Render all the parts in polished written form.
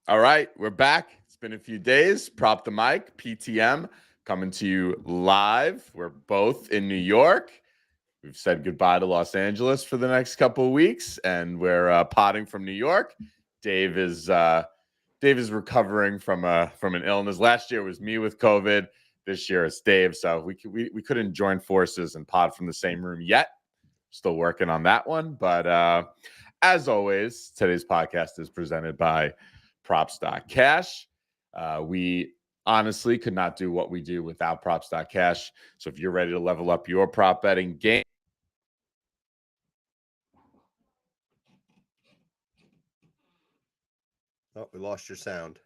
All right, we're back. It's been a few days. Prop the mic, PTM, coming to you live. We're both in New York. We've said goodbye to Los Angeles for the next couple of weeks, and we're potting from New York. Dave is recovering from an illness. Last year was me with COVID. This year it's Dave. So we couldn't join forces and pod from the same room yet. Still working on that one, but as always, today's podcast is presented by Props.cash. We honestly could not do what we do without Props.cash. So if you're ready to level up your prop betting game, Oh, we lost your sound.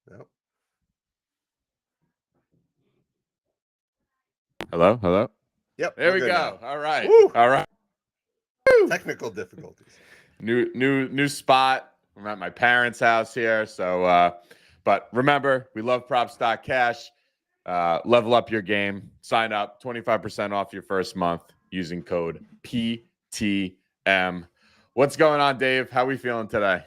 Nope. hello. Yep. There we're we good go. now. All right, Woo! all right. Technical difficulties. New spot. I'm at my parents' house here. So, but remember, we love Props.cash. Level up your game. Sign up. 25% off your first month using code PTM. What's going on, Dave? How are we feeling today?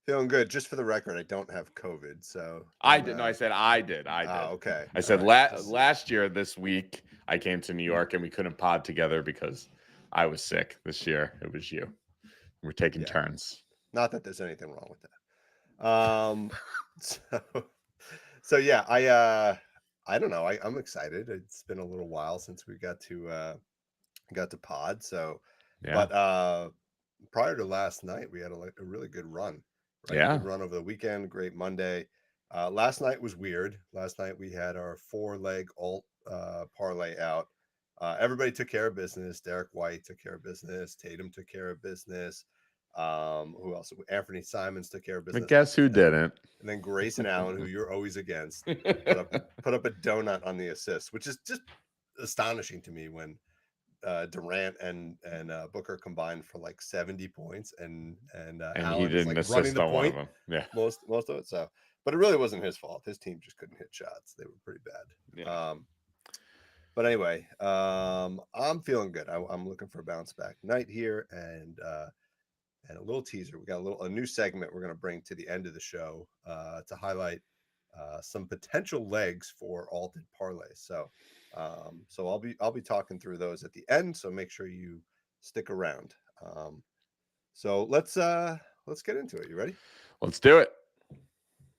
Feeling good. Just for the record, I don't have COVID, so I did. No, I said I did. okay. I said All right. last year this week I came to New York and we couldn't pod together because I was sick. This year it was you. We're taking turns. Not that there's anything wrong with that. So yeah, I don't know. I'm excited. It's been a little while since we got to pod. So, Yeah. but prior to last night, we had a really good run. Right? Yeah. Good run over the weekend. Great Monday. Last night was weird. Last night we had our 4-leg alt parlay out. Everybody took care of business. Derek White took care of business. Tatum took care of business. Who else? Anthony Simons took care of business. But guess who didn't? And then Grayson Allen, who you're always against, put up a donut on the assist, which is just astonishing to me when Durant and Booker combined for like 70 points, and Allen he didn't is like running assist the on one of point. them. Yeah. Most of it. So, but it really wasn't his fault. His team just couldn't hit shots. They were pretty bad. Yeah. But anyway, I'm feeling good. I'm looking for a bounce back night here, and a little teaser. We got a new segment we're going to bring to the end of the show to highlight some potential legs for alted parlays. So I'll be talking through those at the end. So make sure you stick around. So let's get into it. You ready? Let's do it.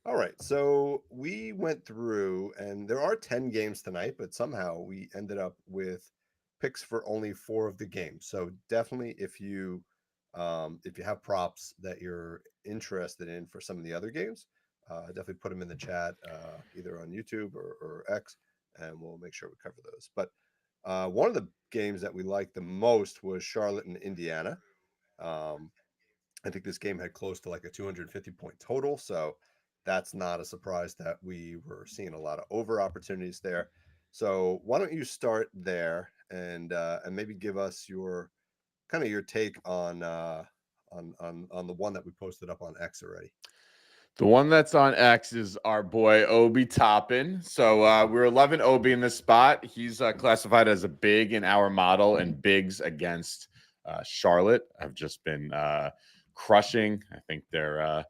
All right. So we went through, and there are 10 games tonight, but somehow we ended up with picks for only 4 of the games. So definitely, if you have props that you're interested in for some of the other games, definitely put them in the chat, either on YouTube or X, and we'll make sure we cover those. But one of the games that we liked the most was Charlotte and Indiana. I think this game had close to like a 250 point total, so that's not a surprise that we were seeing a lot of over opportunities there. So why don't you start there and maybe give us your kind of your take on the one that we posted up on X already. The one that's on X is our boy Obi Toppin. So we're 11 Obi in this spot. He's classified as a big in our model, and bigs against Charlotte have just been crushing. I think they're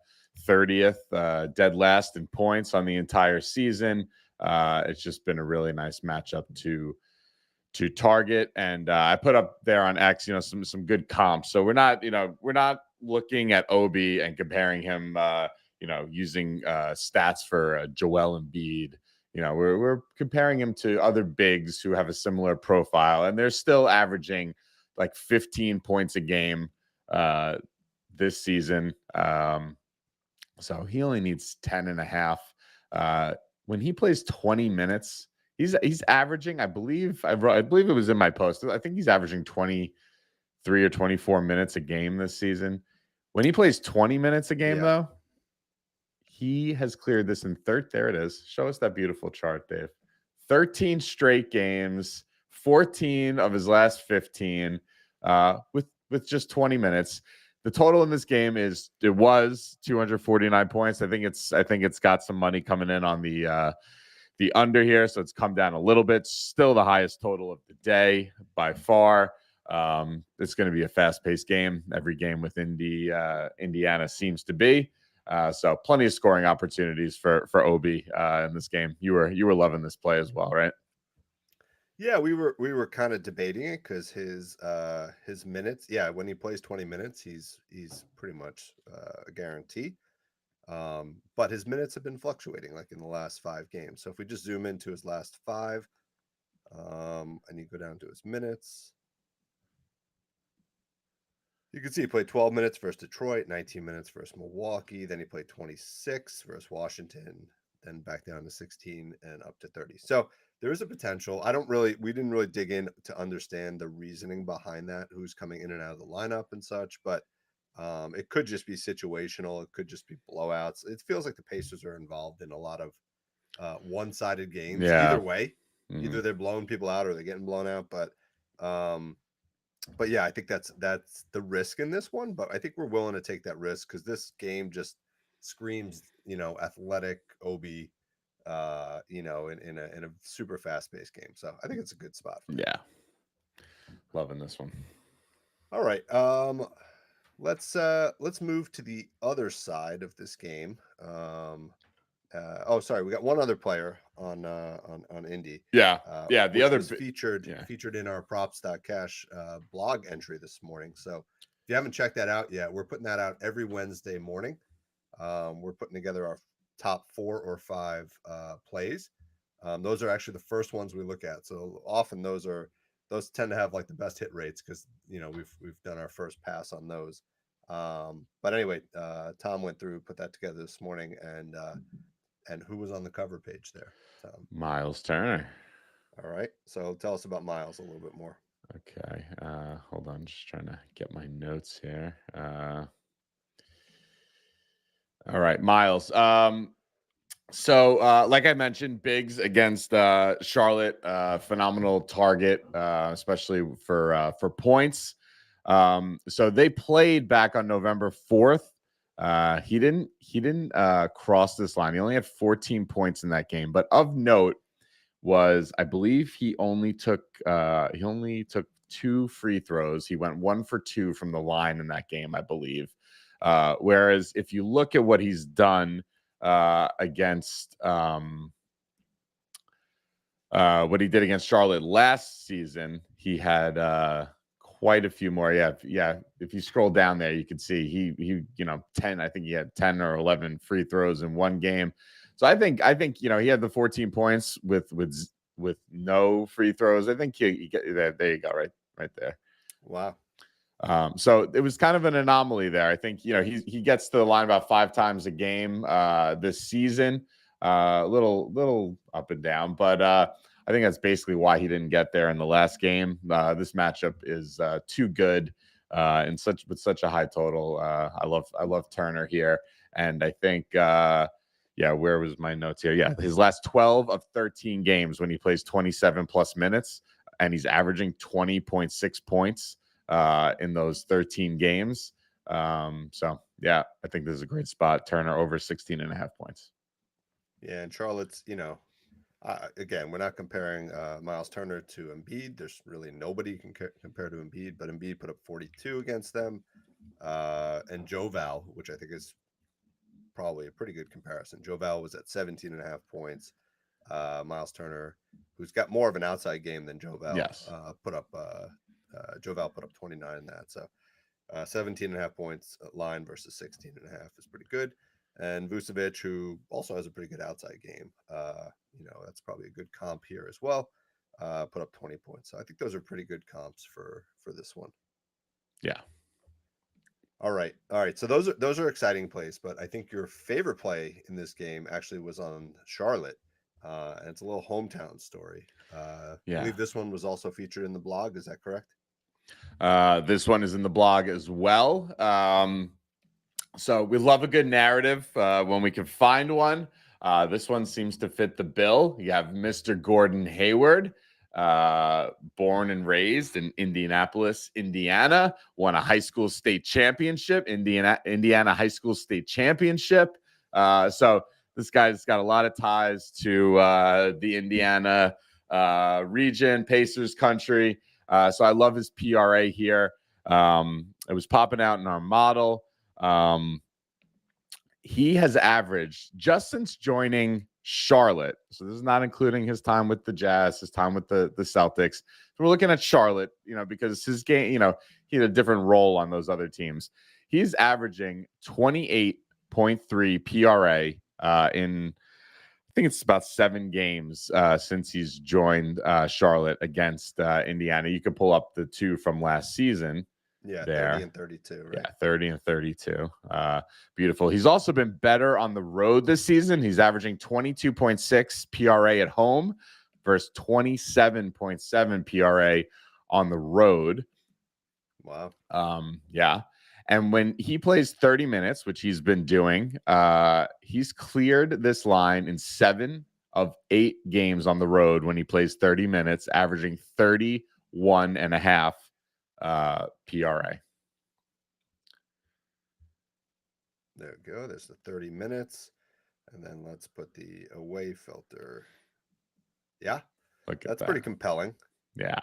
30th, dead last in points on the entire season. It's just been a really nice matchup to target, and I put up there on X, some good comps. So we're not looking at Obi and comparing him, using stats for Joel Embiid. We're comparing him to other bigs who have a similar profile, and they're still averaging like 15 points a game this season. So he only needs 10 and a half. When he plays 20 minutes, he's averaging, I believe it was in my post, I think he's averaging 23 or 24 minutes a game this season. When he plays 20 minutes a game, though, he has cleared this in third. There it is. Show us that beautiful chart, Dave. 13 straight games, 14 of his last 15 with just 20 minutes. The total in this game was 249 points. I think it's got some money coming in on the the under here, so it's come down a little bit. Still the highest total of the day by far. It's going to be a fast-paced game. Every game with Indiana seems to be. So plenty of scoring opportunities for Obi in this game. You were loving this play as well, right? Yeah, we were kind of debating it because his minutes, when he plays 20 minutes, he's pretty much a guarantee. But his minutes have been fluctuating like in the last 5 games. So if we just zoom into his last 5, and you go down to his minutes, you can see he played 12 minutes versus Detroit, 19 minutes versus Milwaukee, then he played 26 versus Washington, then back down to 16 and up to 30. So there is a potential. We didn't really dig in to understand the reasoning behind that, who's coming in and out of the lineup and such, but it could just be situational. It could just be blowouts. It feels like the Pacers are involved in a lot of one-sided games. Yeah. Either way, either they're blowing people out or they're getting blown out. But yeah, I think that's the risk in this one. But I think we're willing to take that risk because this game just screams, athletic Obi, in a super fast-paced game. So I think it's a good spot. Yeah, loving this one. All right. Let's move to the other side of this game. Sorry, we got one other player on Indy. Yeah, the other was featured in our props.cash blog entry this morning. So if you haven't checked that out yet, we're putting that out every Wednesday morning. We're putting together our top 4 or 5 plays. Those are actually the first ones we look at. So often those tend to have like the best hit rates because we've done our first pass on those. But anyway, Tom went through, put that together this morning, and who was on the cover page there? Tom? Miles Turner. All right, so tell us about Miles a little bit more. Okay, hold on, just trying to get my notes here. All right, Miles. So, like I mentioned, Biggs against Charlotte, phenomenal target, especially for points. So they played back on November 4th. He didn't cross this line. He only had 14 points in that game. But of note was, I believe he only took 2 free throws. He went 1 for 2 from the line in that game, I believe. Whereas if you look at what he's done against what he did against Charlotte last season, he had quite a few more. Yeah. If you scroll down there, you can see he 10. I think he had 10 or 11 free throws in one game. So I think he had the 14 points with no free throws. I think he there you go, right there. Wow. So it was kind of an anomaly there. I think he gets to the line about 5 times a game this season. A little up and down, but I think that's basically why he didn't get there in the last game. This matchup is too good with such a high total. I love Turner here, and I think where was my notes here? Yeah, his last 12 of 13 games when he plays 27 plus minutes, and he's averaging 20.6 points in those 13 games. So yeah, I think this is a great spot. Turner over 16.5 points. Yeah, and Charlotte's, again, we're not comparing Miles Turner to Embiid. There's really nobody you can compare to Embiid, but Embiid put up 42 against them. And Joe Val, which I think is probably a pretty good comparison. Joe Val was at 17.5 points. Miles Turner, who's got more of an outside game than Joe Val, Yes. Joe Val put up 29 in that. So 17.5 points line versus 16.5 is pretty good. And Vucevic, who also has a pretty good outside game, that's probably a good comp here as well. Put up 20 points. So I think those are pretty good comps for this one. Yeah. All right. So those are exciting plays, but I think your favorite play in this game actually was on Charlotte. And it's a little hometown story. I believe this one was also featured in the blog. Is that correct? This one is in the blog as well. So we love a good narrative when we can find one. This one seems to fit the bill. You have Mr. Gordon Hayward, born and raised in Indianapolis, Indiana, won a high school state championship, Indiana High School State Championship. So This guy's got a lot of ties to the Indiana region, Pacers country. So I love his PRA here. It was popping out in our model. He has averaged, just since joining Charlotte, so this is not including his time with the Jazz, his time with the Celtics. So we're looking at Charlotte, because his game, he had a different role on those other teams. He's averaging 28.3 PRA in, I think it's about 7 games since he's joined Charlotte against Indiana. You can pull up the 2 from last season. Yeah, there. 30 and 32, right? Yeah, 30 and 32. Beautiful. He's also been better on the road this season. He's averaging 22.6 PRA at home versus 27.7 PRA on the road. Wow. Yeah. And when he plays 30 minutes, which he's been doing, he's cleared this line in 7 of 8 games on the road when he plays 30 minutes, averaging 31.5 PRA. There we go. There's the 30 minutes. And then let's put the away filter. Yeah. That's pretty compelling. Yeah.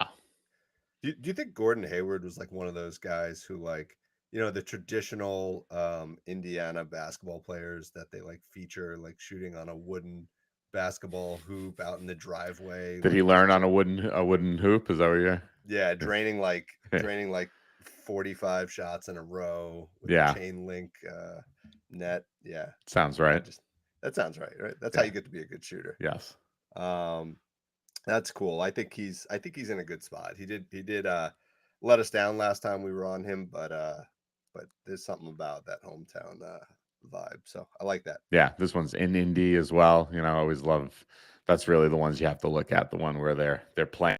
Do you think Gordon Hayward was like one of those guys who, like, the traditional Indiana basketball players that they like feature like shooting on a wooden basketball hoop out in the driveway? Did he learn on a wooden hoop? Is that what you're? Yeah, draining like 45 shots in a row with a chain link net. Yeah. Sounds right. That sounds right? That's how you get to be a good shooter. Yes. That's cool. I think he's in a good spot. He did let us down last time we were on him, but there's something about that hometown vibe. So I like that. Yeah, this one's in Indy as well. I always love, that's really the ones you have to look at, the one where they're playing.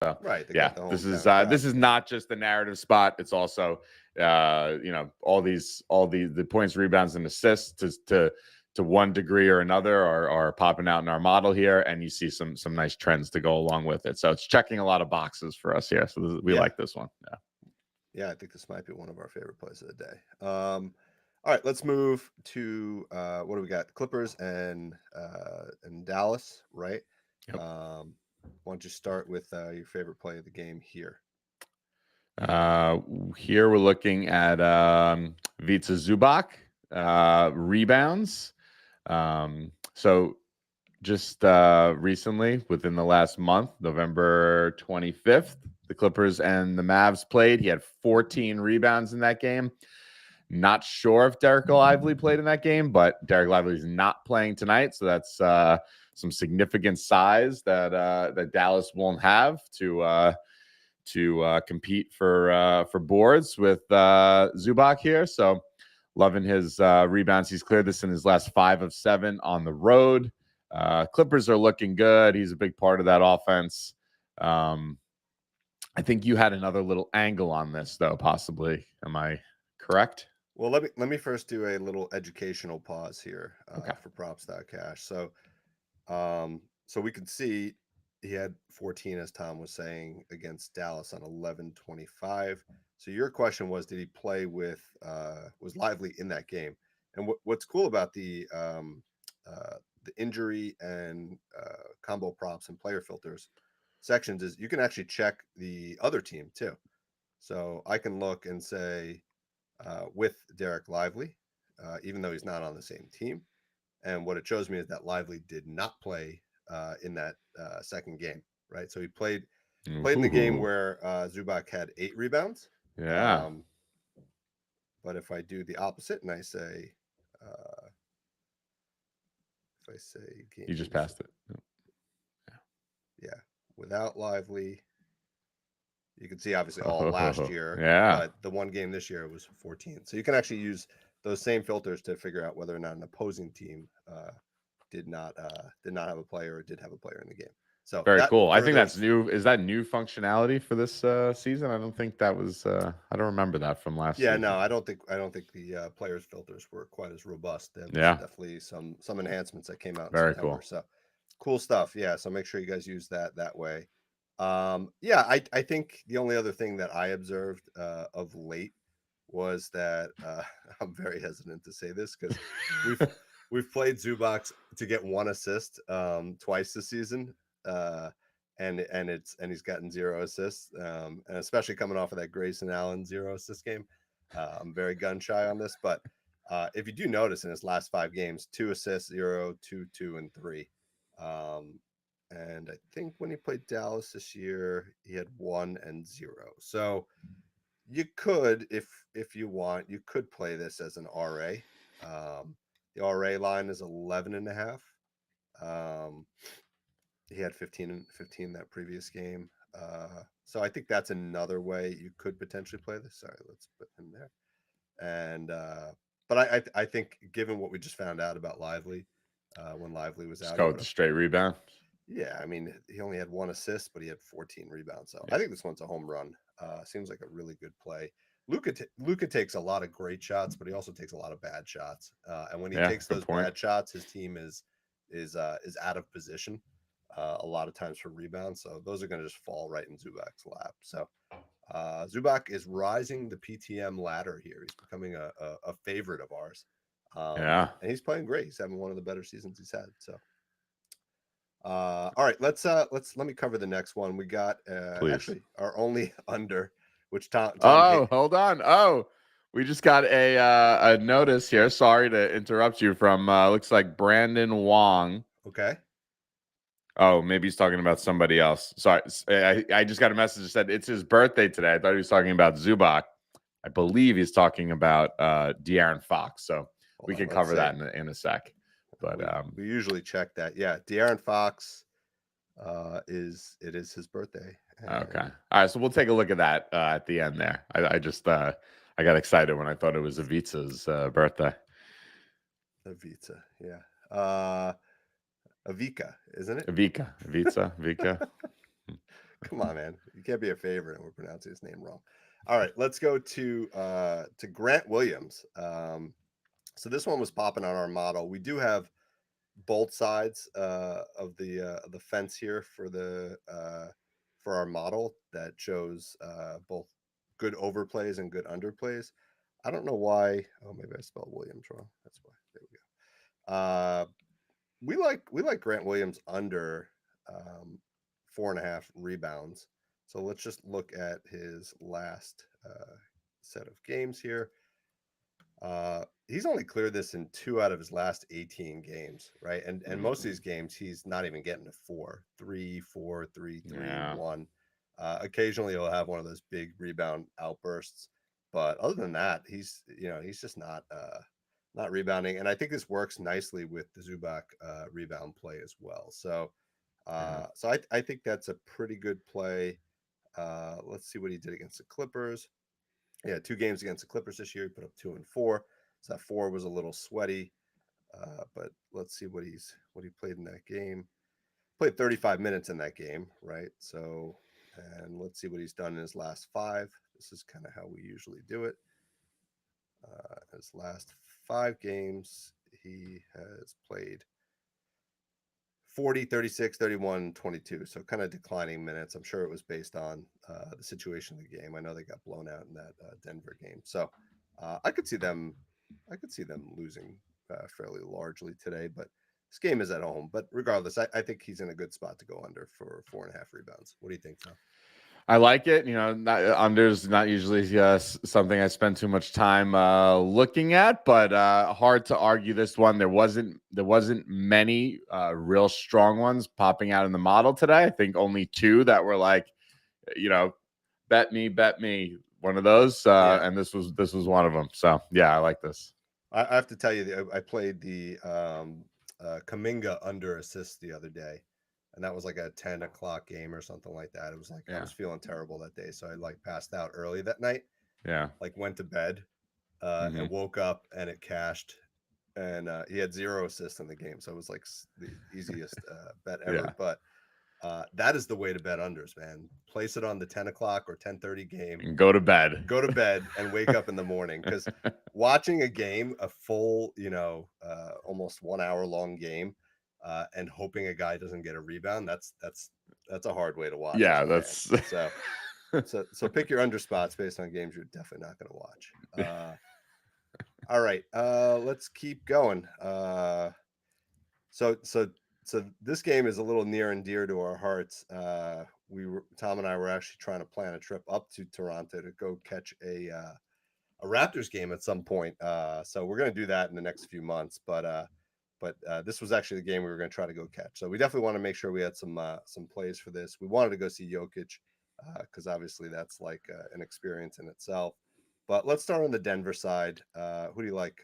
So, right. Yeah. This is not just the narrative spot. It's also all the points, rebounds, and assists to one degree or another are popping out in our model here, and you see some nice trends to go along with it. So it's checking a lot of boxes for us here. So we like this one. Yeah. Yeah, I think this might be one of our favorite plays of the day. All right, let's move to what do we got? Clippers and Dallas, right? Yep. Why don't you start with your favorite play of the game here? Here we're looking at Vita Zubac rebounds. So just recently, within the last month, November 25th, the Clippers and the Mavs played. He had 14 rebounds in that game. Not sure if Derek Lively played in that game, but Derek Lively is not playing tonight, so that's some significant size that Dallas won't have to compete for boards with Zubac here. So loving his rebounds. He's cleared this in his last 5 of 7 on the road. Clippers are looking good. He's a big part of that offense. I think you had another little angle on this, though, possibly. Am I correct? Well, let me first do a little educational pause here for props.cash. So we can see he had 14, as Tom was saying, against Dallas on 11-25. So your question was, did he play with was Lively in that game? And what's cool about the injury and combo props and player filters sections is you can actually check the other team too. So I can look and say with Derek Lively, even though he's not on the same team, and what it shows me is that Lively did not play in that second game, right? So he played in the game where Zubac had 8 rebounds. Yeah. But if I do the opposite and I say, games, you just passed it. Yeah. Without Lively, you can see obviously all last year. Yeah. But the one game this year was 14. So you can actually use those same filters to figure out whether or not an opposing team did not have a player or did have a player in the game. So very cool. I think that's new. Is that new functionality for this season? I don't think that was. I don't remember that from last. Yeah, season. no, I don't think the players filters were quite as robust. There was definitely some enhancements that came out. Very cool. So cool stuff. Yeah, so make sure you guys use that way. Yeah, I think the only other thing that I observed of late was that I'm very hesitant to say this because we've played Zubac to get 1 assist twice this season. And he's gotten 0 assists. And especially coming off of that Grayson Allen 0 assist game. I'm very gun shy on this, but if you do notice in his last 5 games, 2 assists, 0, 2, 2, and 3. And I think when he played Dallas this year, he had 1 and 0. So you could, if you want, you could play this as an RA. The RA line is 11.5. He had 15 that previous game. So I think that's another way you could potentially play this. Sorry, let's put him there. And but I think given what we just found out about Lively, when Lively was Just out, go with the straight rebound. yeah, I mean, he only had 1 assist, but he had 14 rebounds. So I think this one's a home run. Seems like a really good play. Luka takes a lot of great shots, but he also takes a lot of bad shots. And when he takes those bad shots, his team is out of position a lot of times for rebounds. So those are going to just fall right in Zubac's lap. So Zubac is rising the PTM ladder here. He's becoming a favorite of ours. And he's playing great. He's having one of the better seasons he's had. So. All right, let me cover the next one. We got actually our only under, which Tom hold on. We just got a notice here. Sorry to interrupt you from looks like Brandon Wong. Okay. Oh, maybe he's talking about somebody else. Sorry. I just got a message that said it's his birthday today. I thought he was talking about Zubac. I believe he's talking about De'Aaron Fox. So we can cover that in a sec. But we usually check that. Yeah, De'Aaron Fox is his birthday. Okay. All right. So we'll take a look at that at the end there. I just I got excited when I thought it was Avita's birthday. Avita, yeah. Avika, isn't it? Vika. Come on, man. You can't be a favorite and we're pronouncing his name wrong. All right, let's go to Grant Williams. So this one was popping on our model. We do have both sides of the fence here for our model that shows both good overplays and good underplays. I don't know why. Oh, maybe I spelled Williams wrong. That's why. There we go. We like Grant Williams under 4.5 rebounds. So let's just look at his last set of games here. He's only cleared this in 2 out of his last 18 games, right? And most of these games, he's not even getting to 4, 3, 4, 3, 3, 1. Occasionally, he'll have one of those big rebound outbursts, but other than that, he's just not rebounding. And I think this works nicely with the Zubac rebound play as well. So, so I think that's a pretty good play. Let's see what he did against the Clippers. Yeah, 2 games against the Clippers this year. He put up 2 and 4. So that 4 was a little sweaty. But let's see what he played in that game. Played 35 minutes in that game, right? So, and let's see what he's done in his last 5. This is kind of how we usually do it. His last 5 games, he has played 40, 36, 31, 22. So kind of declining minutes. I'm sure it was based on the situation of the game. I know they got blown out in that Denver game. So I could see them losing fairly largely today, but this game is at home. But regardless, I think he's in a good spot to go under for 4.5 rebounds. What do you think, Tom? I like it. Under's not usually something I spend too much time looking at, but hard to argue this one. There wasn't many real strong ones popping out in the model today. I think only 2 that were like, bet me, one of those. And this was one of them. So yeah, I like this. I have to tell you, I played the Kuminga under assist the other day. And that was like a 10 o'clock game or something like that. It was like I was feeling terrible that day, so I passed out early that night. Yeah, went to bed and woke up and it cashed, and he had 0 assists in the game, so it was like the easiest bet ever. Yeah. But that is the way to bet unders, man. Place it on the 10 o'clock or 10:30 game. And go to bed. Go to bed and wake up in the morning, because watching a game, a full, almost 1 hour long game. And hoping a guy doesn't get a rebound, that's a hard way to watch. Yeah, that's so pick your under spots based on games you're definitely not going to watch. All right. Let's keep going. So this game is a little near and dear to our hearts. Tom and I were actually trying to plan a trip up to Toronto to go catch a Raptors game at some point. So we're going to do that in the next few months. But this was actually the game we were going to try to go catch. So we definitely want to make sure we had some plays for this. We wanted to go see Jokic because obviously that's like an experience in itself. But let's start on the Denver side. Who do you like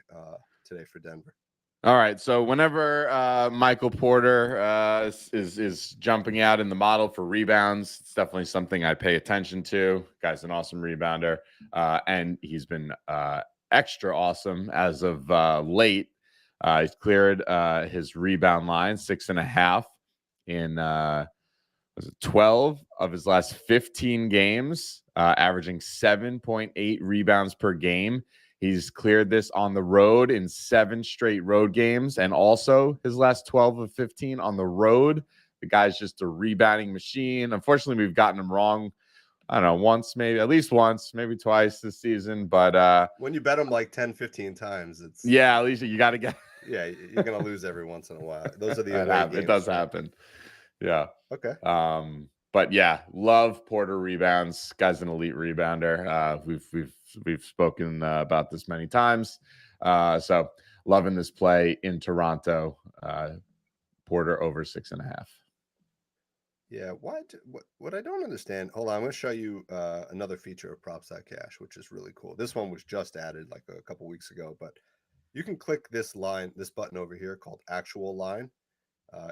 today for Denver? All right. So whenever Michael Porter is jumping out in the model for rebounds, it's definitely something I pay attention to. Guy's an awesome rebounder, and he's been extra awesome as of late. He's cleared his rebound line 6.5 in was it 12 of his last 15 games, averaging 7.8 rebounds per game. He's cleared this on the road in 7 straight road games, and also his last 12 of 15 on the road. The guy's just a rebounding machine. Unfortunately, we've gotten him wrong. I don't know, once, maybe at least once, maybe twice this season. But when you bet him like 10, 15 times, it's at least you got to get. Yeah, you're gonna lose every once in a while. Those are the It, games. it does happen. Yeah. Okay. But yeah, love Porter rebounds. Guy's an elite rebounder. We've spoken about this many times. So loving this play in Toronto. Porter over 6.5. Yeah. What I don't understand. Hold on, I'm going to show you another feature of Props.cash, which is really cool. This one was just added like a couple weeks ago, but you can click this button over here called Actual Line.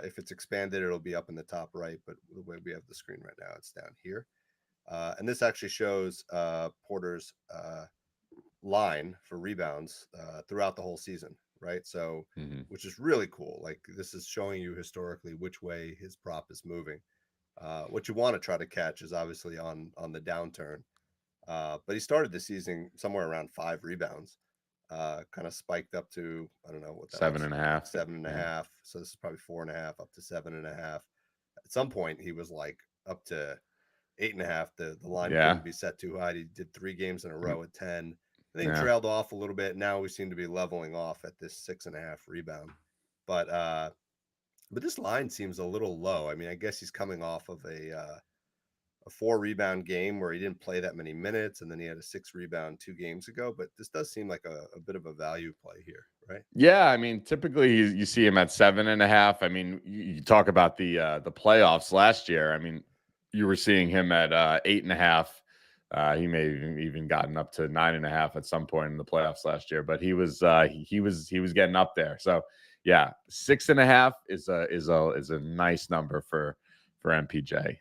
If it's expanded, it'll be up in the top right, but the way we have the screen right now, it's down here. And this actually shows Porter's line for rebounds throughout the whole season, right? So, which is really cool. Like this is showing you historically which way his prop is moving. What you want to try to catch is obviously on the downturn. But he started the season somewhere around 5 rebounds. Kind of spiked up to, I don't know what that 7.5. was, 7.5. So this is probably 4.5 up to 7.5. At some point, he was like up to 8.5. The line couldn't be set too high. He did 3 games in a row at 10. I think trailed off a little bit. Now we seem to be leveling off at this 6.5 rebound. But this line seems a little low. I mean, I guess he's coming off of a 4 rebound game where he didn't play that many minutes, and then he had a 6 rebound 2 games ago. But this does seem like a bit of a value play here, right? Yeah, I mean, typically you see him at 7.5. I mean, you talk about the playoffs last year. I mean, you were seeing him at 8.5. He may have even gotten up to 9.5 at some point in the playoffs last year, but he was getting up there. So yeah, 6.5 is a nice number for MPJ.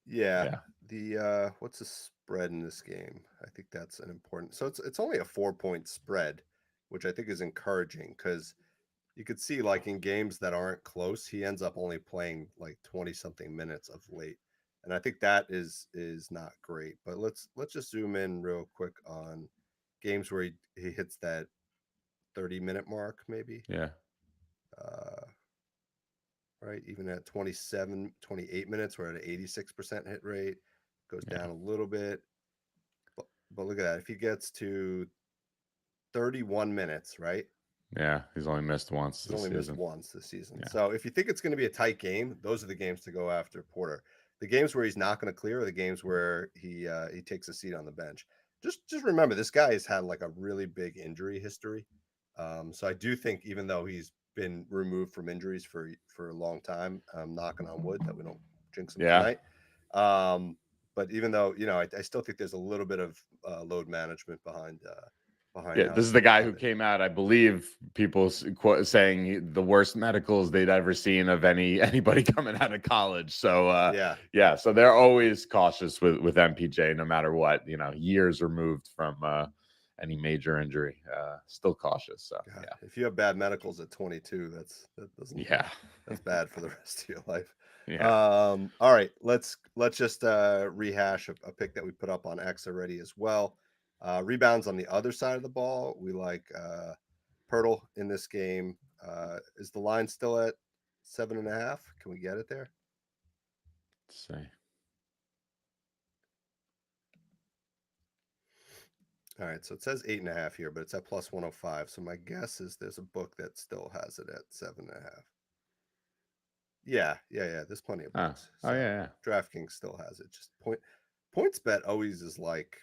Yeah. The what's the spread in this game? I think that's an important. So it's only a 4-point spread, which I think is encouraging because you could see like in games that aren't close, he ends up only playing like 20 something minutes of late. And I think that is not great. But let's just zoom in real quick on games where he hits that 30-minute mark, maybe. Yeah. Right, even at 28 minutes, we're at an 86% hit rate. Goes down a little bit. But look at that. If he gets to 31 minutes, right? Yeah, he's only missed once this season. Yeah. So if you think it's going to be a tight game, those are the games to go after Porter. The games where he's not going to clear are the games where he takes a seat on the bench. Just remember, this guy has had like a really big injury history. So I do think even though he's been removed from injuries for a long time, I'm knocking on wood that we don't jinx him tonight. But even though, I still think there's a little bit of load management behind. Yeah, this is the guy who came out, I believe, people saying the worst medicals they'd ever seen of anybody coming out of college. So yeah, so they're always cautious with MPJ, no matter what, years removed from any major injury, still cautious. So God, if you have bad medicals at 22, that's bad for the rest of your life. Yeah. All right, let's just rehash a pick that we put up on X already as well. Rebounds on the other side of the ball. We like Pirtle in this game. Is the line still at 7.5? Can we get it there? Let's see. All right, so it says 8.5 here, but it's at plus 105. So my guess is there's a book that still has it at 7.5. Yeah. There's plenty of Oh, books. oh So yeah, DraftKings still has it. Just points bet always is like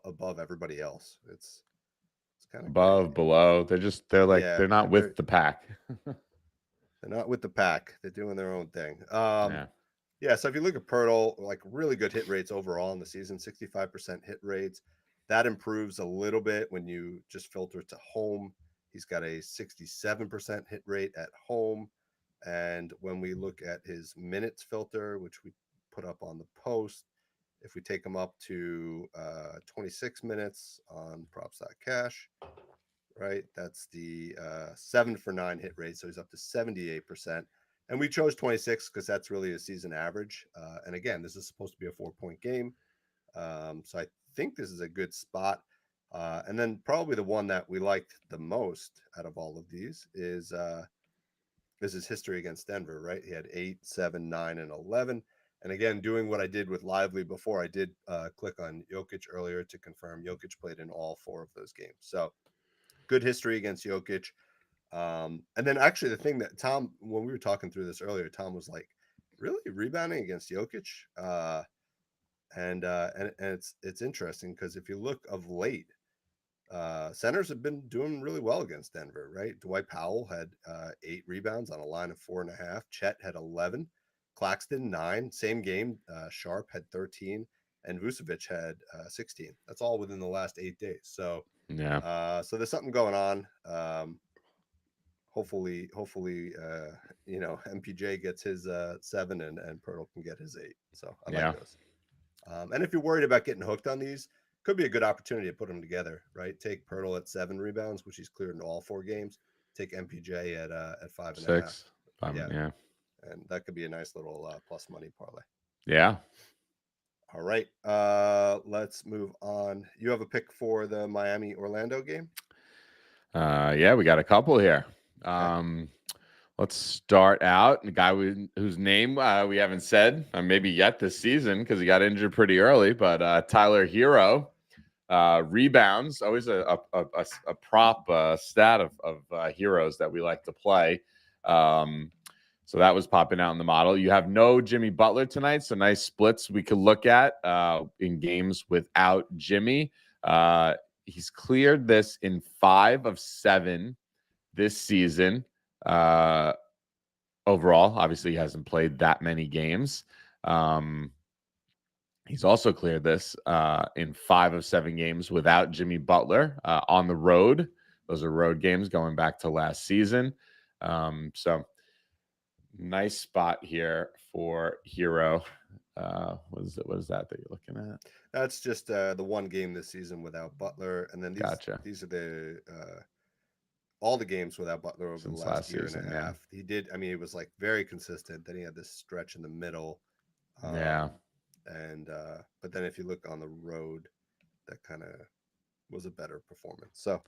above everybody else. It's kind of crazy. above, below. Yeah, they're not with the pack. they're not with the pack. They're doing their own thing. Yeah. Yeah, so if you look at Pirtle, like really good hit rates overall in the season, 65% hit rates. That improves a little bit when you just filter to home. He's got a 67% hit rate at home. And when we look at his minutes filter, which we put up on the post, if we take him up to 26 minutes on props.cash, right? That's the 7 for 9 hit rate. So he's up to 78%. And we chose 26 because that's really a season average. And again, this is supposed to be a 4-point game. So I think this is a good spot. And then probably the one that we liked the most out of all of these is his history against Denver, right? He had 8, 7, 9, and 11. And again, doing what I did with Lively before, I did click on Jokic earlier to confirm Jokic played in all 4 of those games. So good history against Jokic. And then actually the thing that Tom, when we were talking through this earlier, Tom was like, really rebounding against Jokic? And it's interesting because if you look of late, centers have been doing really well against Denver, right? Dwight Powell had 8 rebounds on a line of 4.5. Chet had 11. Claxton 9. Same game. Sharp had 13, and Vucevic had 16. That's all within the last 8 days. So, Yeah. so there's something going on. Hopefully, MPJ gets his 7 and Pirtle can get his 8. So I like Yeah. those. And if you're worried about getting hooked on these, could be a good opportunity to put them together, right? Take Pirtle at 7 rebounds, which he's cleared in all 4 games. Take MPJ at 5.5. 6. 5. Yeah, Yeah. and that could be a nice little plus money parlay. Yeah. All right, let's move on. You have a pick for the Miami Orlando game? Yeah, we got a couple here. Okay. Let's start out. The guy whose name we haven't said maybe yet this season because he got injured pretty early, but Tyler Hero rebounds. Always a prop stat of heroes that we like to play. So that was popping out in the model. You have no Jimmy Butler tonight, so nice splits we could look at in games without Jimmy. He's cleared this in 5 of 7 this season. Overall, obviously, he hasn't played that many games. He's also cleared this in 5 of 7 games without Jimmy Butler on the road. Those are road games going back to last season. So nice spot here for Hero. What is that you're looking at? That's just the one game this season without Butler, and then Gotcha. these are the all the games without Butler over Since the last last year season, and a half. He did. I mean, it was like very consistent. Then he had this stretch in the middle. Yeah. And but then if you look on the road, that kind of was a better performance. So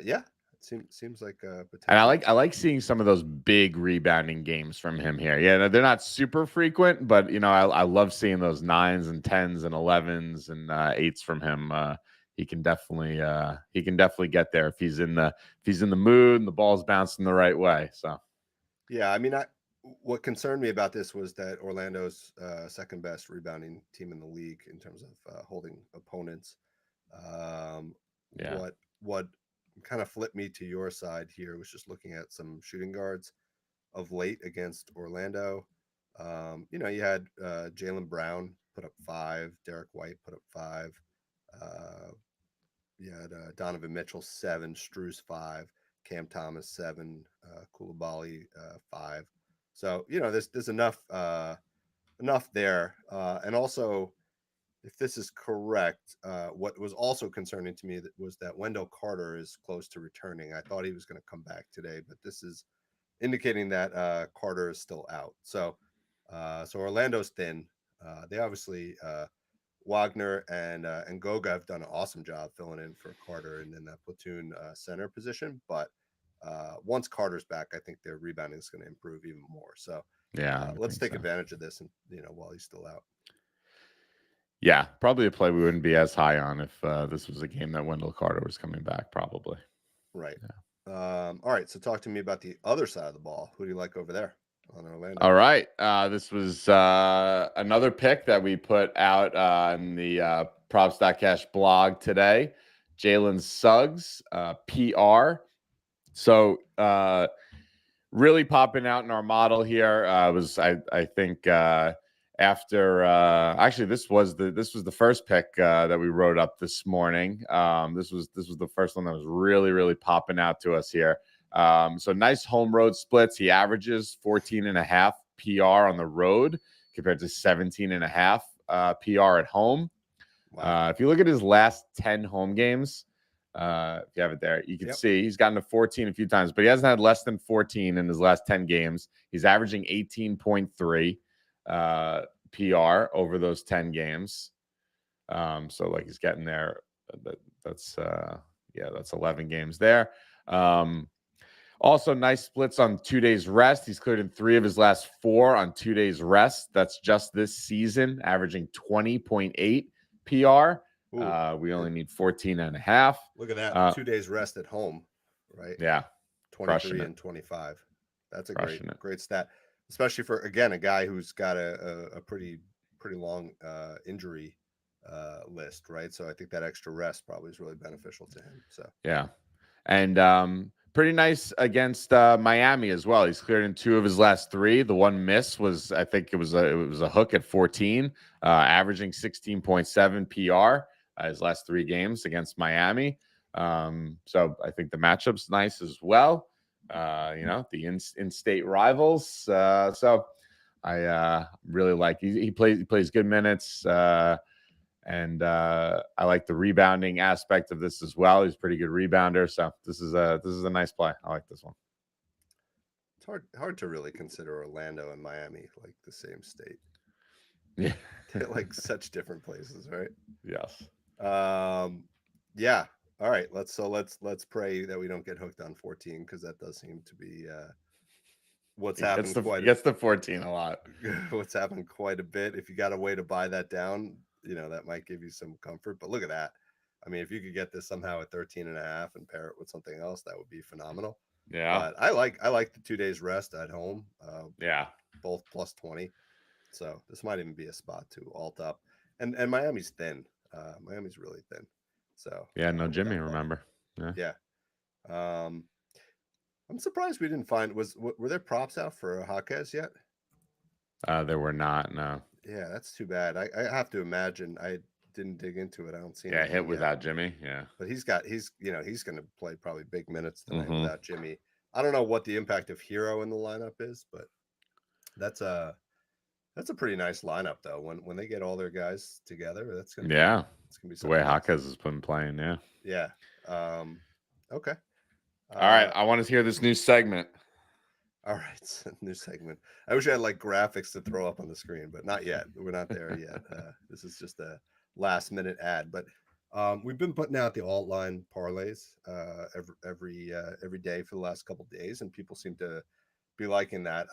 yeah, it seems like potential. And I like seeing some of those big rebounding games from him here. Yeah, they're not super frequent, but I love seeing those 9s and 10s and 11s and 8s from him. He can definitely get there if he's in the mood and the ball's bouncing the right way. So yeah, I mean, what concerned me about this was that Orlando's second best rebounding team in the league in terms of holding opponents. Yeah. What kind of flipped me to your side here was just looking at some shooting guards of late against Orlando. You had Jaylen Brown put up 5, Derek White put up 5. You had Donovan Mitchell 7, Strus 5, Cam Thomas 7, Koulibaly 5. So there's enough there, and also if this is correct, what was also concerning to me was that Wendell Carter is close to returning. I thought he was going to come back today, but this is indicating that Carter is still out. So Orlando's thin. They obviously Wagner and Goga have done an awesome job filling in for Carter and in that platoon center position. But once Carter's back, I think their rebounding is going to improve even more. So yeah, let's take advantage of this, and while he's still out. Yeah, probably a play we wouldn't be as high on if this was a game that Wendell Carter was coming back. Probably. Right. All right. So talk to me about the other side of the ball. Who do you like over there on Orlando? All right. This was another pick that we put out in the Props.Cash blog today. Jalen Suggs, PR. So really popping out in our model here was I think after actually this was the first pick that we wrote up this morning. This was the first one that was really popping out to us here. So nice home road splits. He averages 14.5 PR on the road compared to 17.5 PR at home. Wow. If you look at his last 10 home games, if you have it there, you can see he's gotten to 14 a few times, but he hasn't had less than 14 in his last 10 games. He's averaging 18.3 PR over those 10 games. So like he's getting there. That's 11 games there. Also nice splits on 2 days rest. He's cleared in 3 of his last 4 on 2 days rest. That's just this season, averaging 20.8 PR. We only need 14.5. Look at that. 2 days rest at home, right? Yeah. 23 and 25. That's a great stat, especially for, again, a guy who's got a pretty long injury list, right? So I think that extra rest probably is really beneficial to him. So yeah. And pretty nice against Miami as well. He's cleared in 2 of his last 3. The one miss was, I think it was a hook at 14, averaging 16.7 PR his last 3 games against Miami. So I think the matchup's nice as well. The in-state rivals. So I really like he plays good minutes. And I like the rebounding aspect of this as well. He's a pretty good rebounder. So this is a nice play. I like this one. It's hard to really consider Orlando and Miami like the same state. Yeah. They're like such different places, right? Yes. Yeah. All right. Let's pray that we don't get hooked on 14, because that does seem to be what's happened. Gets the 14 a lot. What's happened quite a bit. If you got a way to buy that down, that might give you some comfort. But look at that. I mean, if you could get this somehow at 13.5 and pair it with something else, that would be phenomenal. Yeah. But I like the 2 days rest at home. Yeah. Both plus 20. So this might even be a spot to alt up. And Miami's thin. Miami's really thin. So yeah, no Jimmy, remember? Yeah. I'm surprised we didn't find were there props out for Jaquez yet? There were not. No. Yeah, that's too bad. I have to imagine. I didn't dig into it. I don't see. Yeah, hit without Jimmy. Yeah, but he's going to play probably big minutes tonight without Jimmy. I don't know what the impact of Hero in the lineup is, but that's a pretty nice lineup though. When they get all their guys together, it's gonna be the way Jaquez has been playing. Yeah. Yeah. Okay. All right. I want to hear this new segment. All right. New segment. I wish I had like graphics to throw up on the screen, but not yet. We're not there yet. This is just a last minute ad, but we've been putting out the alt line parlays every day for the last couple of days, and people seem to be liking that.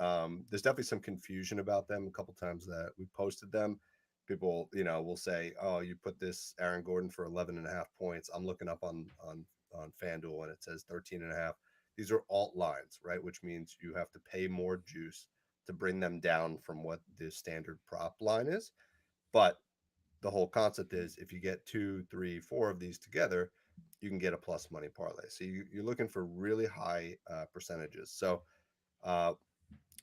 There's definitely some confusion about them. A couple times that we posted them, people will say, oh, you put this Aaron Gordon for 11.5 points. I'm looking up on FanDuel and it says 13.5. These are alt lines, right? Which means you have to pay more juice to bring them down from what the standard prop line is. But the whole concept is if you get 2, 3, 4 of these together, you can get a plus money parlay. So you're looking for really high percentages. So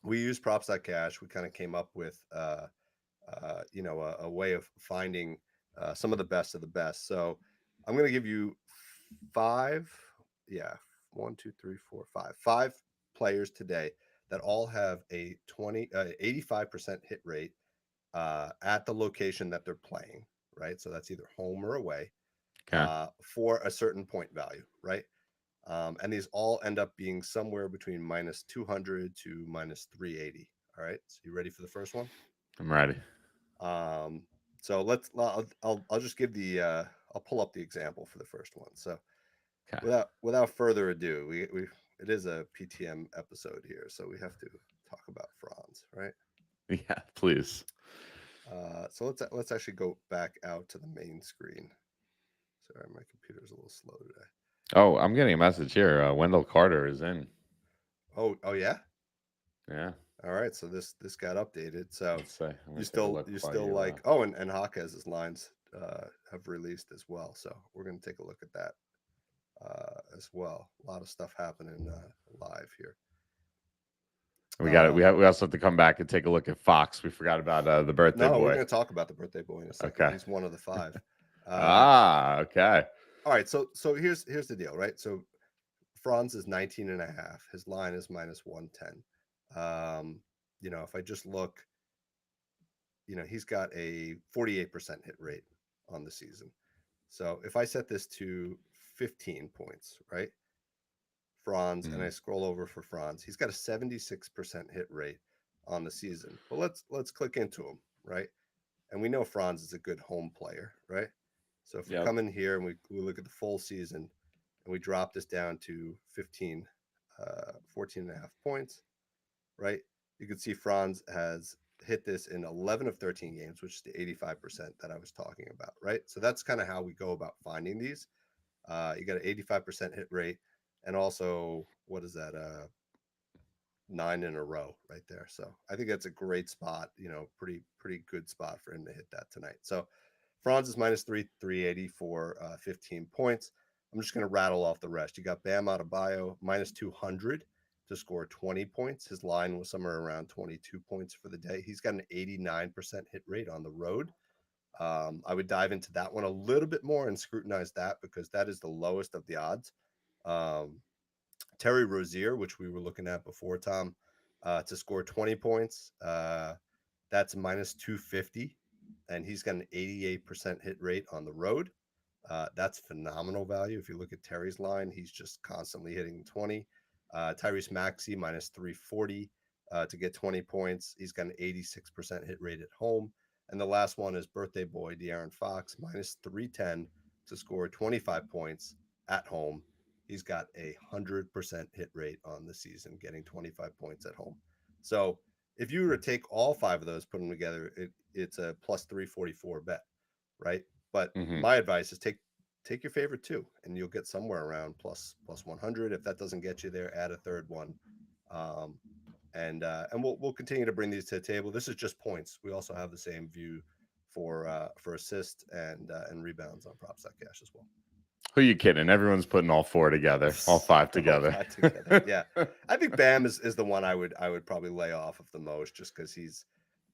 we use Props.Cash. We kind of came up with a way of finding some of the best of the best. So I'm going to give you 5 players today that all have a 85% hit rate at the location that they're playing, right? So that's either home or away, for a certain point value, right? And these all end up being somewhere between minus 200 to minus 380. All right. So you ready for the first one? I'm ready. So I'll just give I'll pull up the example for the first one. So without further ado, it is a PTM episode here, so we have to talk about Franz, right? Yeah, please. So let's actually go back out to the main screen. Sorry, my computer's a little slow today. Oh, I'm getting a message here. Wendell Carter is in. Oh yeah. Yeah. All right, so this got updated. So Let's say I'm you gonna take a still look you while still you. like and Hawkez's lines have released as well. So we're gonna take a look at that as well. A lot of stuff happening live here. We got it. We also have to come back and take a look at Fox. We forgot about the birthday No, we're boy. going to talk about the birthday boy in a second. Okay. He's one of the 5. Okay. All right, so here's the deal, right? So Franz is 19 and a half. His line is minus 110. If I just look, he's got a 48% hit rate on the season. So if I set this to 15 points, right? Franz, and I scroll over for Franz, he's got a 76% hit rate on the season. But let's click into him, right? And we know Franz is a good home player, right? So if we come in here and we look at the full season and we drop this down to 15, 14 and a half points, right? You can see Franz has hit this in 11 of 13 games, which is the 85% that I was talking about, right? So that's kind of how we go about finding these. You got an 85% hit rate, and also, what is that? 9 in a row right there. So I think that's a great spot, pretty good spot for him to hit that tonight. So Franz is minus 380 for 15 points. I'm just going to rattle off the rest. You got Bam Adebayo minus 200 to score 20 points. His line was somewhere around 22 points for the day. He's got an 89% hit rate on the road. I would dive into that one a little bit more and scrutinize that because that is the lowest of the odds. Terry Rozier, which we were looking at before, Tom, to score 20 points. That's minus 250, and he's got an 88% hit rate on the road. That's phenomenal value. If you look at Terry's line, he's just constantly hitting 20. Tyrese Maxey minus 340 to get 20 points. He's got an 86% hit rate at home. And the last one is birthday boy De'Aaron Fox minus 310 to score 25 points at home. He's got a 100% hit rate on the season, getting 25 points at home. So if you were to take all 5 of those, put them together, it's a plus 344 bet, right? But my advice is take your favorite 2, and you'll get somewhere around plus 100. If that doesn't get you there, add a third one, and we'll continue to bring these to the table. This is just points. We also have the same view for assists and rebounds on Props.cash as well. Who are you kidding? Everyone's putting all 4 together, all 5 together. All 5 together. Yeah, I think Bam is the one I would probably lay off of the most, just because he's,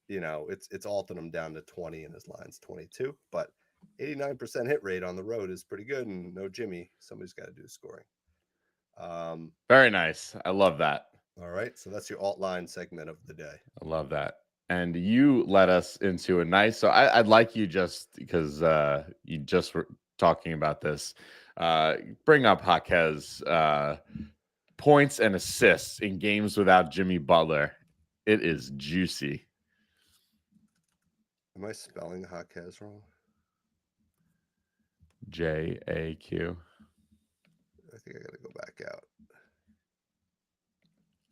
it's altered him down to 20 and his line's 22, but 89% hit rate on the road is pretty good, and no Jimmy. Somebody's got to do the scoring. Very nice. I love that. All right, so that's your alt line segment of the day. I love that. And you led us into a nice. So I'd like you, just because you just were talking about this, bring up Jaquez points and assists in games without Jimmy Butler. It is juicy. Am I spelling Jaquez wrong? JAQ. I think I got to go back out.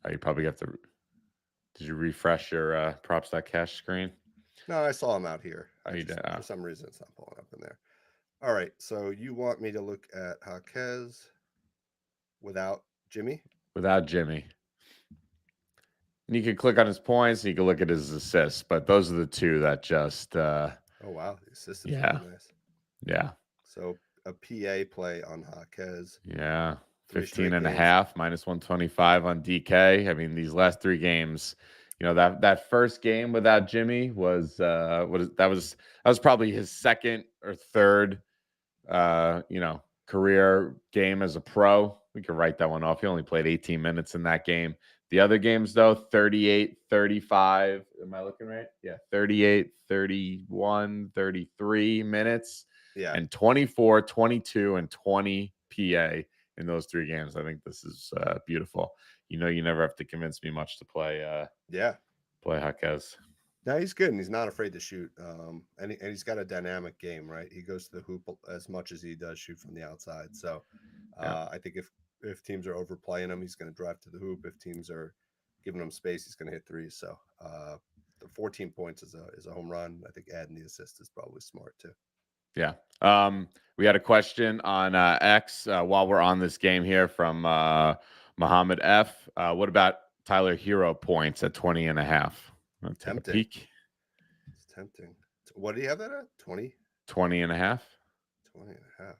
Oh, you probably have to. Did you refresh your Props.cash screen? No, I saw him out here. For some reason, it's not pulling up in there. All right, so you want me to look at Jaquez without Jimmy? Without Jimmy. And you can click on his points, and you can look at his assists, but those are the 2 that just. Oh wow, the assist is really nice. Yeah. So a PA play on Jaquez. Yeah. 15 and a half, minus 125 on DK. I mean, these last 3 games, that first game without Jimmy was that was probably his second or third career game as a pro. We could write that one off. He only played 18 minutes in that game. The other games, though, 38, 35. Am I looking right? Yeah, 38, 31, 33 minutes. Yeah. And 24, 22, and 20 PA in those 3 games. I think this is beautiful. You never have to convince me much to play. Play Jaquez. No, he's good, and he's not afraid to shoot. And he's got a dynamic game, right? He goes to the hoop as much as he does shoot from the outside. So I think if teams are overplaying him, he's going to drive to the hoop. If teams are giving him space, he's going to hit threes. So for 14 points is a home run. I think adding the assist is probably smart too. Yeah. We had a question on X while we're on this game here from Muhammad F. What about Tyler Hero points at 20.5? Tempting. Peek. It's tempting. What do you have that at? 20? 20.5. 20.5.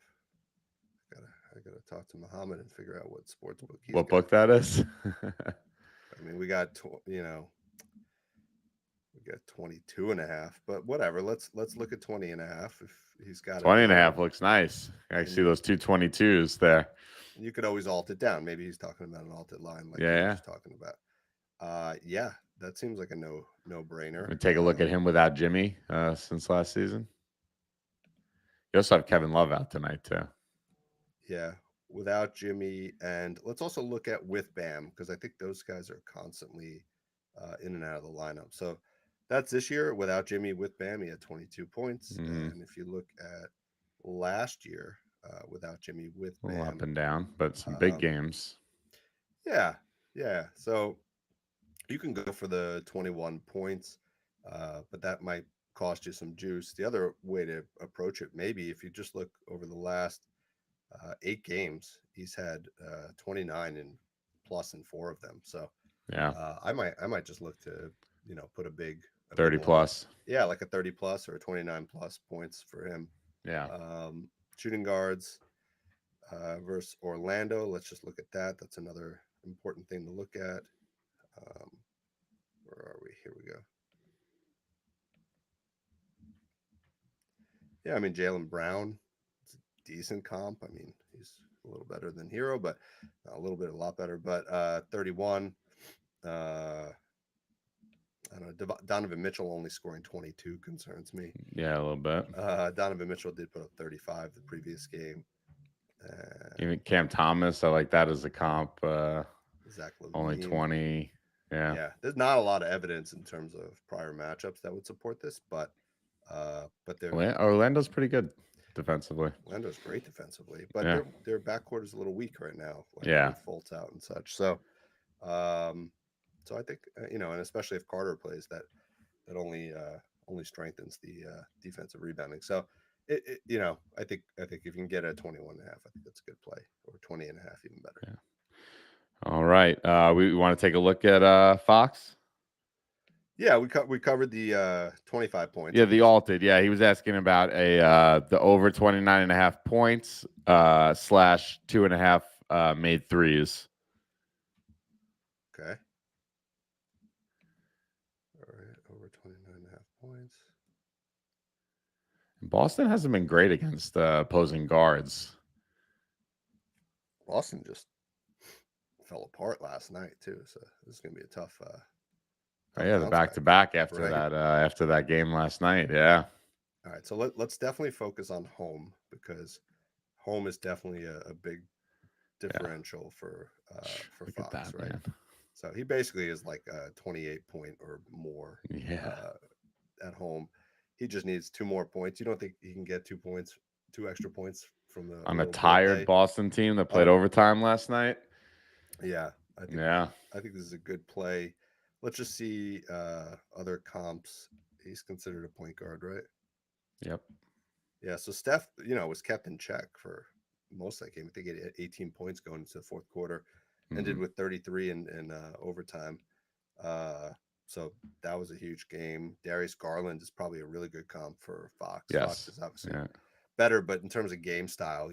I gotta talk to Muhammad and figure out what sports book he's What got. book that is? I mean, we got 22.5, but whatever. Let's look at 20.5 if he's got 20.5 looks nice. I see those 222s there. You could always alt it down. Maybe he's talking about an alted line like Yeah, he's talking about. Yeah, that seems like a no brainer. Take a look at him without Jimmy since last season. You also have Kevin Love out tonight too. Yeah, without Jimmy, and let's also look at with Bam because I think those guys are constantly in and out of the lineup. So that's this year without Jimmy. With Bam, he had 22 points, and if you look at last year without Jimmy, with Bam, up and down, but some big games. Yeah. So you can go for the 21 points, but that might cost you some juice. The other way to approach it, maybe if you just look over the last 8 games, he's had 29 and plus in 4 of them. So yeah, I might just look to put a 30 big plus. Yeah, like a 30 plus or a 29 plus points for him. Yeah. Shooting guards versus Orlando. Let's just look at that. That's another important thing to look at. Where are we? Here we go. Yeah, I mean, Jaylen Brown, it's a decent comp. I mean, he's a little better than Hero, but a lot better. But 31. I don't know. Donovan Mitchell only scoring 22 concerns me. Yeah, a little bit. Donovan Mitchell did put up 35 the previous game. Even Cam Thomas, I like that as a comp. Zach LaVine, only 20. Yeah. There's not a lot of evidence in terms of prior matchups that would support this, but Orlando's pretty good defensively. Orlando's great defensively, but their backcourt is a little weak right now. With Fultz out and such. So I think and especially if Carter plays, that only strengthens the defensive rebounding. So I think if you can get a 21.5, I think that's a good play, or 20.5 even better. Yeah. All right. We want to take a look at Fox. Yeah, we covered the 25 points. Yeah, the alted. Yeah, he was asking about the over 29.5 points / 2.5 made threes. Okay. All right, over 29.5 points. Boston hasn't been great against opposing guards. Boston just fell apart last night too, so this is gonna be a tough. The back-to-back after that game last night. Yeah. All right, so let's definitely focus on home, because home is definitely a big differential for Fox, that, right? Man. So he basically is like a 28 point or more. At home. He just needs 2 more points. You don't think he can get 2 extra points from the on a tired Boston team that played overtime last night? Yeah, I think this is a good play. Let's just see other comps. He's considered a point guard, right? Yep. Yeah, so Steph, was kept in check for most of that game. I think he had 18 points going into the fourth quarter, ended with 33 in overtime. So that was a huge game. Darius Garland is probably a really good comp for Fox. Yes. Fox is obviously better, but in terms of game style,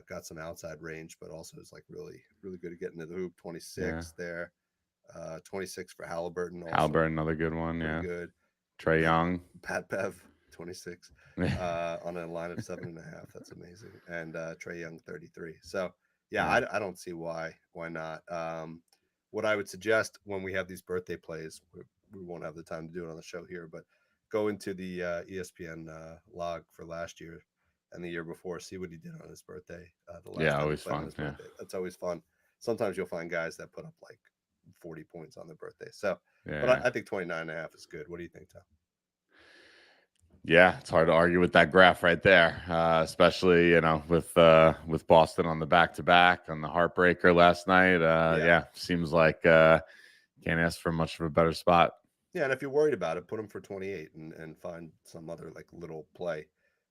got some outside range, but also is like really, really good at getting to the hoop. 26 there. 26 for Halliburton. Also another good one. Yeah. Good. Trae Young. Pat Bev, 26 on a line of 7.5. That's amazing. And Trae Young, 33. So I don't see why not. What I would suggest when we have these birthday plays, we won't have the time to do it on the show here, but go into the ESPN log for last year and the year before, see what he did on his birthday. Always fun. That's always fun. Sometimes you'll find guys that put up like 40 points on their birthday. So, but I think 29.5 is good. What do you think, Tom? Yeah, it's hard to argue with that graph right there, especially with Boston on the back-to-back on the heartbreaker last night. Seems like can't ask for much of a better spot. Yeah, and if you're worried about it, put them for 28 and find some other like little play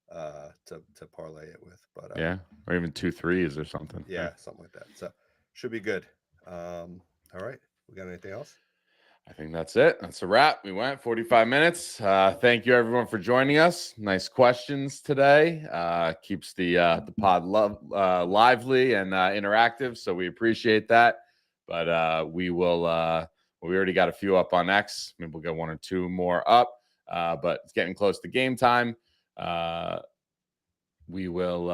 to parlay it with. But Yeah, or even 2 threes or something. yeah, something like that. So should be good. All right. We got anything else? I think that's it. That's a wrap. We went 45 minutes. Thank you everyone for joining us. Nice questions today. Keeps the pod lively and interactive. So we appreciate that. But we will. We already got a few up on X. Maybe we'll get 1 or 2 more up. But it's getting close to game time. We will.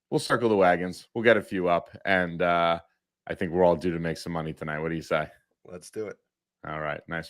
We'll circle the wagons. We'll get a few up, and I think we're all due to make some money tonight. What do you say? Let's do it. All right, nice.